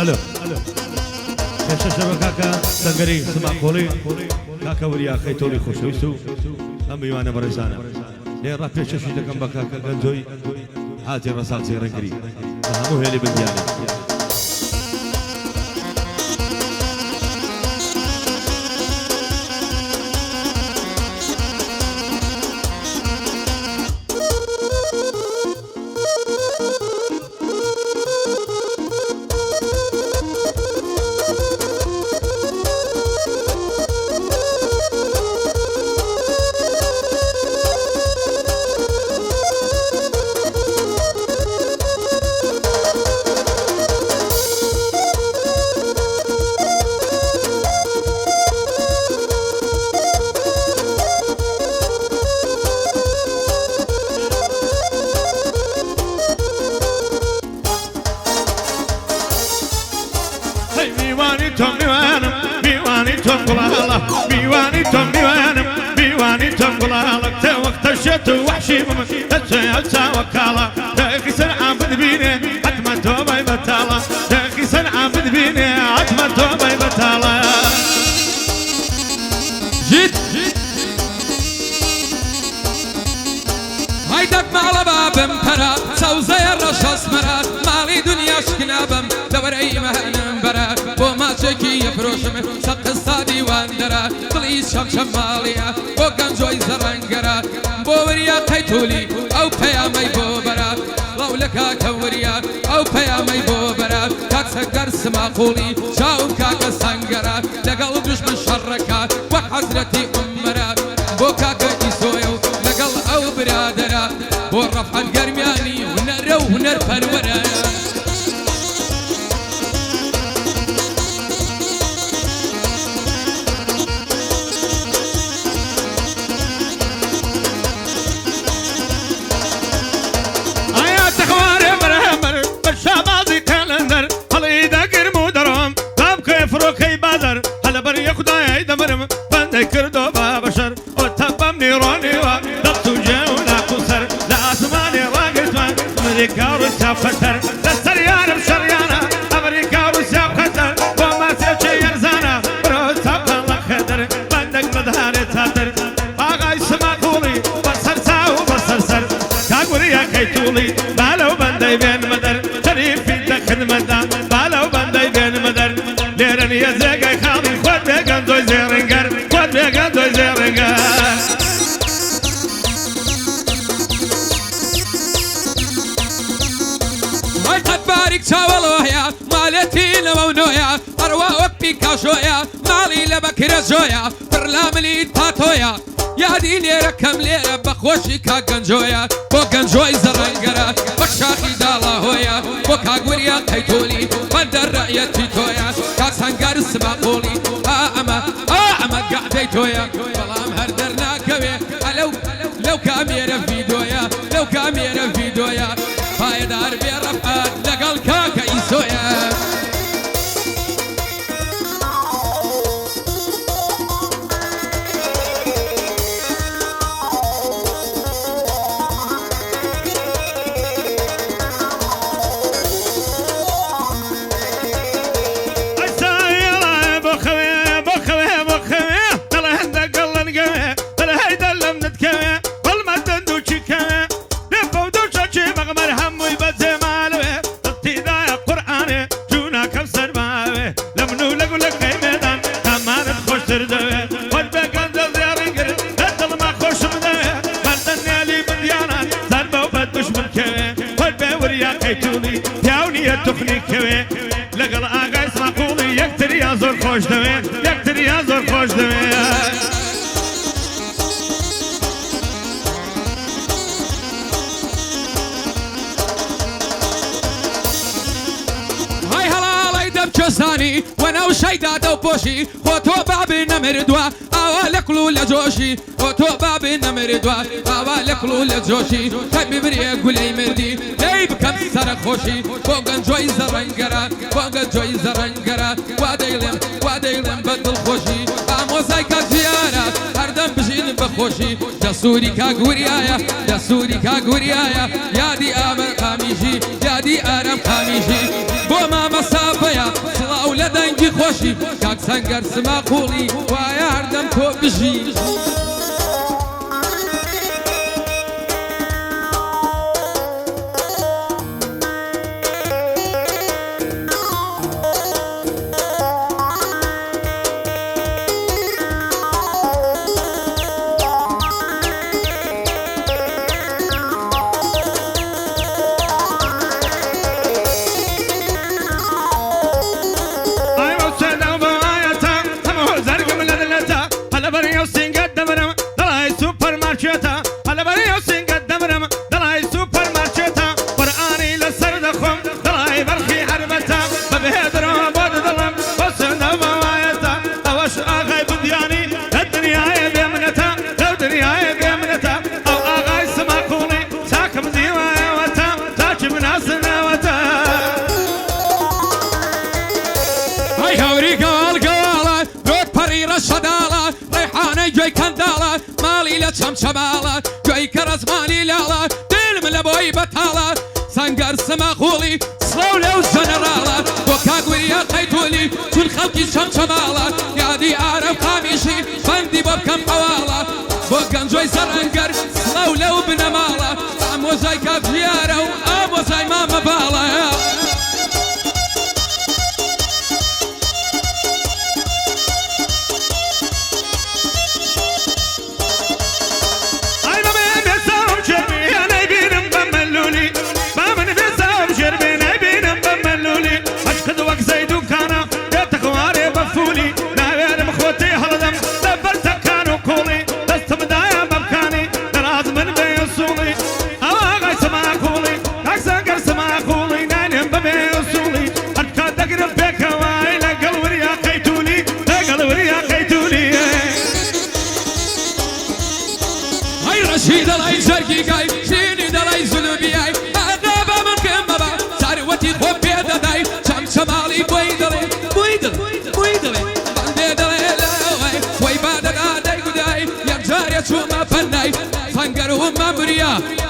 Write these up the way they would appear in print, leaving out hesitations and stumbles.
الو هێشتا شەبە کاکە سەنگەری سماقۆڵی کاکە وریا خەیتۆڵی خۆشەویست و ئەم میوانە بەڕێزانە لێ ڕاپێشەشی دەکەم بە کاکە گەنجۆی حاجی ڕەساق جێڕەنگری بە هەموو هێلی بندیانە وحشي تسعى وكالة تاخي سنعة بدبيني عتمة توبي بتالة تاخي سنعة بدبيني عتمة توبي بتالة جيت هيدك مع بابم ترى سوزي الرشاس مرا مالي دنيا شكنابم دور اي مهنم برا وما شكي يفروشم سق الصادي واندرا طليس شم شماليا وقام جوي زرنقرا بوريا تيتولي او قيامي بوبرا لولا كوريا او قيامي بوبرا كاك سكر سماقولي شاو كاك سنقرا لقل دشمن شركا وحزرتي امرا بوكاك يسويو لقل او برادرا ورفع القرمياني ونرو ونرفن ورا كردو بابشر وتبم نيراني وضبط وجاونا قصر لا أسماني راقص أمريكا وروسيا فتر للسريان بشريانا أمريكا وروسيا فتر وما سيبشي يرزانا روسيا بالله خدر بندق مدهاني تاتر آغاي سماقولي بصر ساو بصر سر كاقوريا كيتولي بالو بندي بين مدر شريفي دخل مدى بالو بندي بين مدر ليرن يزيقي خالي خود بيقن دوي زيرنقر بيقن دوي زيرنقر هاي قد بارك شاولويا مالتي لمونويا أروى وقتي كاشويا مالي لبكر زويا برلاملي تاتويا يا ديني ركم ليرة بخوشي كاقنجويا بوقنجوي زرنقرا بخشاخي دالا هويا بوكاقوريا قيتولي بندر رأيتي تويا كاسنقر سماقولي أما قعديتويا والله مهردرنا كوي لو كاميرا فيديويا لو كاميرا فيديويا هاي دار برفعات لقل كاكا يسويا تخني كوي لقل آغاي سماقولي يكتر يا زور خوش دوي يكتر يا زور خوش دوي هاي هلا دب جساني وانا وشيدا دو بوشي خوتو بابي نمردوا اوالك لولا جوشي خوتو بابي نمردوا اوالك لولا جوشي كبي بري قولي مردي ليب كم سر خوشي فوقن جوي زرنقرا فوقن جوي زرنقرا واديلم بدل خوشي اموزاي كزيارة هردم بجين بخوشي دسوري كاغوريايا دسوري كاغوريايا يا دي امر قاميجي يا دي ارم قاميجي بوما مسافيا خۆشی کاک سەنگەر سماقوڵی وایە هەردەم تۆ بژی شمالة جوي كرز مالي لالا دلم لبوي بطالة سنقر سماخولي صلولة وزنرالة وكاقوي يا قيتولي كل خلقي شمالة يا دي عارف قاميشي بندي ببكم حوالة بوكان جوي سرنقر صلولة وبنمالة أمو زي كافيارة وأمو زي ما مبالة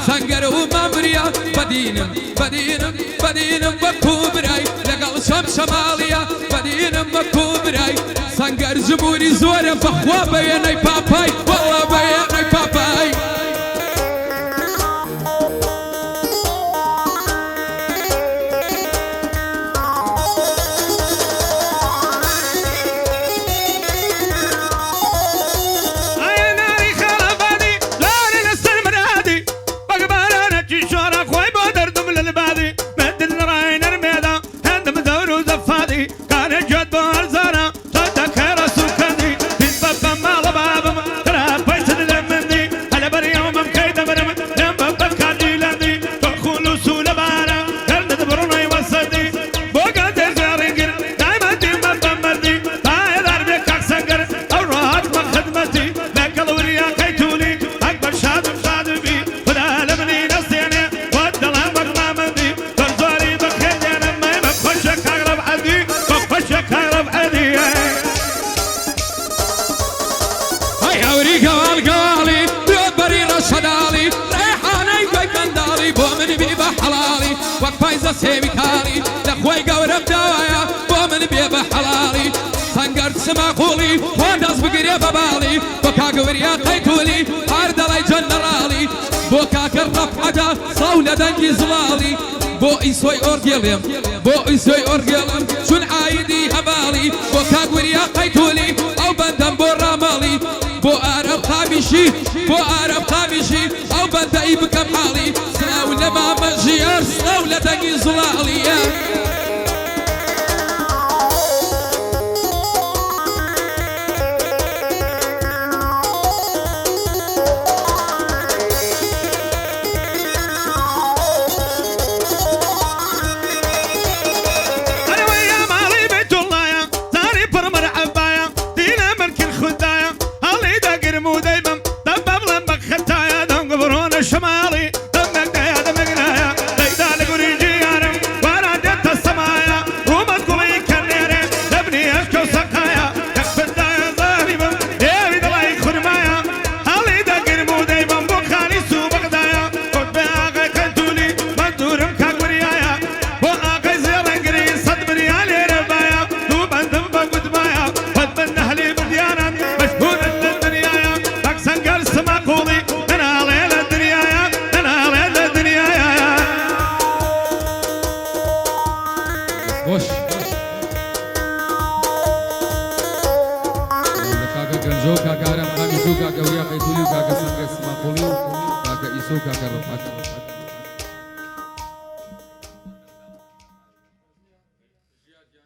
سنگر و مامریا بدینم بکوبرای لگل شمالیا بدینم بکوبرای سنگر جمهوری زوره بخوا بیانی پاپای والله بیانی پاپای سيبي كاري لخوي قورب دوايا بومن بيبا حلالي سنقر سماقولي وانداز بقريا ببالي بوكا قوريا قيتولي هارد لي جنرالي بوكا كرب حدا صولة دنجي زلالي بو إيسوي أورجيلم شون عايدي هبالي بوكا قوريا قيتولي أو بندم بورامالي بو عرب خامشي أو بندأي بكم حالي سلاولة ما مجيار سلاولة دنجي زلالي كاكا ويا خيتولي وكاكا سنقس ما قولي وكاكا إيسو كاكا رفعت